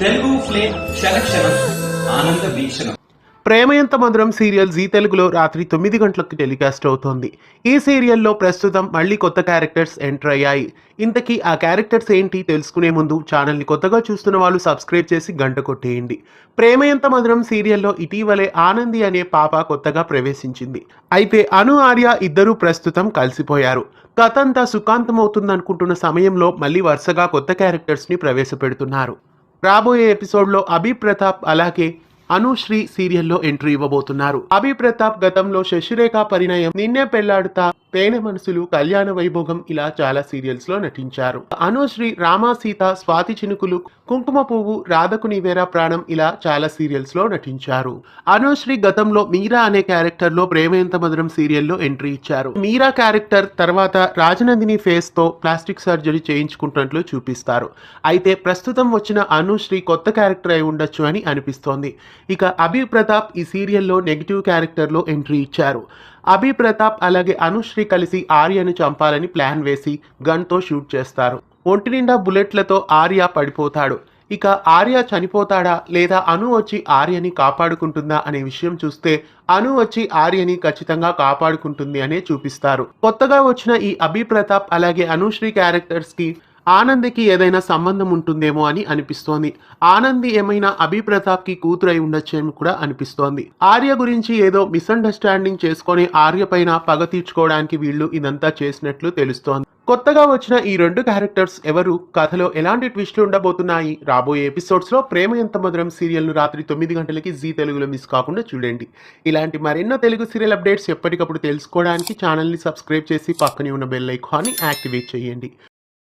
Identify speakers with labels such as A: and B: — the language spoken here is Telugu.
A: తెలుగు ఫ్లేమ్ క్షణక్షణం ఆనంద వీక్షణం.
B: ప్రేమ ఎంత మధురం సీరియల్ జీ తెలుగులో రాత్రి 9 గంటలకు టెలికాస్ట్ అవుతోంది. ఈ సీరియల్లో ప్రస్తుతం మళ్ళీ కొత్త క్యారెక్టర్స్ ఎంటర్ అయ్యాయి. ఇంతకీ ఆ క్యారెక్టర్స్ ఏంటి తెలుసుకునే ముందు ఛానల్ని కొత్తగా చూస్తున్న వాళ్ళు సబ్స్క్రైబ్ చేసి గంట కొట్టేయండి. ప్రేమ ఎంత మధురం సీరియల్లో ఇటీవలే ఆనంది అనే పాప కొత్తగా ప్రవేశించింది. అయితే అను ఆర్య ఇద్దరూ ప్రస్తుతం కలిసిపోయారు. కథంతా సుఖాంతమవుతుందనుకుంటున్న సమయంలో మళ్ళీ వరుసగా కొత్త క్యారెక్టర్స్ని ప్రవేశపెడుతున్నారు. రాబోయే ఎపిసోడ్లో అభి ప్రతాప్ అలాగే అనుశ్రీ సీరియల్లో ఎంట్రీ ఇవ్వబోతున్నారు. అభి ప్రతాప్ గతంలో శశిరేఖ పరిణయం, నిన్నే పెళ్లాడుతా, పేన మనసులు, కళ్యాణ వైభోగం ఇలా చాలా సీరియల్స్ లో నటించారు. అనుశ్రీ రామా సీత, స్వాతి చినుకులు, కుంకుమ పువ్వు, రాధకు నీవేరా ప్రాణం ఇలా చాలా సీరియల్స్ లో నటించారు. అనుశ్రీ గతంలో మీరా అనే క్యారెక్టర్ లో ప్రేమ ఎంత మధురం సీరియల్లో ఎంట్రీ ఇచ్చారు. మీరా క్యారెక్టర్ తర్వాత రాజనందిని ఫేస్ తో ప్లాస్టిక్ సర్జరీ చేయించుకుంటున్నట్లు చూపిస్తారు. అయితే ప్రస్తుతం వచ్చిన అనుశ్రీ కొత్త క్యారెక్టర్ అయి ఉండొచ్చు అని అనిపిస్తోంది. ఇక అభి ప్రతాప్ ఈ సీరియల్లో నెగిటివ్ క్యారెక్టర్లో ఎంట్రీ ఇచ్చారు. అభి ప్రతాప్ అలాగే అనుశ్రీ కలిసి ఆర్యను చంపాలని ప్లాన్ వేసి గన్తో షూట్ చేస్తారు. ఒంటి నిండా బుల్లెట్లతో ఆర్య పడిపోతాడు. ఇక ఆర్య చనిపోతాడా లేదా అను వచ్చి ఆర్యని కాపాడుకుంటుందా అనే విషయం చూస్తే అను వచ్చి ఆర్యని ఖచ్చితంగా కాపాడుకుంటుంది అనే చూపిస్తారు. కొత్తగా వచ్చిన ఈ అభి ప్రతాప్ అలాగే అనుశ్రీ క్యారెక్టర్స్ కి ఆనందికి ఏదైనా సంబంధం ఉంటుందేమో అని అనిపిస్తోంది. ఆనంది ఏమైనా అభి ప్రతాప్ కి కూతురై ఉండొచ్చేమో కూడా అనిపిస్తోంది. ఆర్య గురించి ఏదో మిస్అండర్స్టాండింగ్ చేసుకొని ఆర్య పైన పగ తీర్చుకోవడానికి వీళ్ళు ఇదంతా చేసినట్లు తెలుస్తోంది. కొత్తగా వచ్చిన ఈ రెండు క్యారెక్టర్స్ ఎవరు, కథలో ఎలాంటి ట్విస్టులు ఉండబోతున్నాయి, రాబోయే ఎపిసోడ్స్ లో ప్రేమ ఎంత మధురం సీరియల్ ను రాత్రి 9 గంటలకి జీ తెలుగులో మిస్ కాకుండా చూడండి. ఇలాంటి మరెన్నో తెలుగు సీరియల్ అప్డేట్స్ ఎప్పటికప్పుడు తెలుసుకోవడానికి ఛానల్ ని సబ్స్క్రైబ్ చేసి పక్కనే ఉన్న బెల్ ఐకాన్ని యాక్టివేట్ చేయండి.